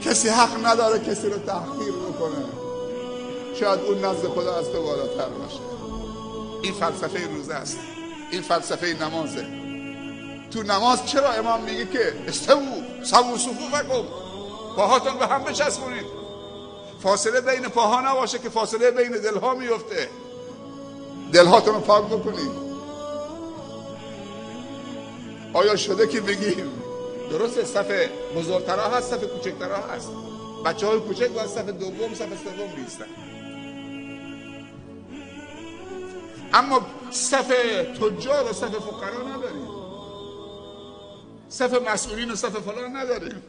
کسی حق نداره کسی رو تحقیر بکنه. شاید اون نزد خدا از تو بالاتر باشه. این فلسفه روزه است، این فلسفه نمازه. تو نماز چرا امام میگه که استووا سووا صفوفکم، پاهاتون به هم بچسبونید، فاصله بین پاها نباشه که فاصله بین دلها میفته، دلهاتون رو پاک بکنید. آیا شده که بگیم درسته صف بزرگترها هست صف کوچکترها هست، بچه های کوچک باید صف دوم صف سوم بیستن، اما صف تجار و صف فقرا نداریم، صف مسئولین و صف فلان نداریم.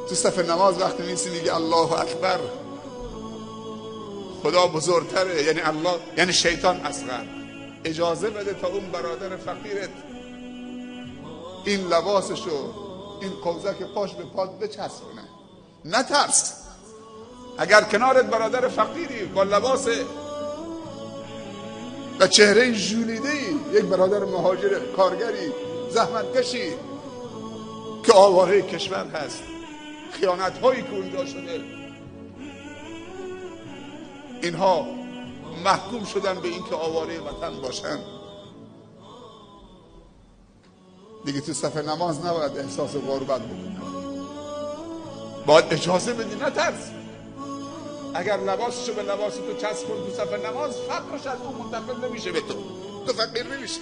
تو صف نماز وقتی میسی میگه الله اکبر، خدا بزرگتره، یعنی الله، یعنی شیطان اصغر. اجازه بده تا اون برادر فقیرت این لباسشو، این قوزک پاش به پات بچسبونه. نترس، اگر کنارت برادر فقیری با لباس و چهره ژولیده‌ای، یک برادر مهاجر کارگری زحمتکشی که آواره کشور هست، خیانت هایی که اونجا شده، اینها محکوم شدن به اینکه آواره وطن باشن، دیگه تو صف نماز نباید احساس غربت بکنن، باید اجازه بدی، نترس. اگر لباسشو به لباس تو چسبون تو صف نماز، فقرش از اون منتقل نمیشه به تو فقیر نمیشه.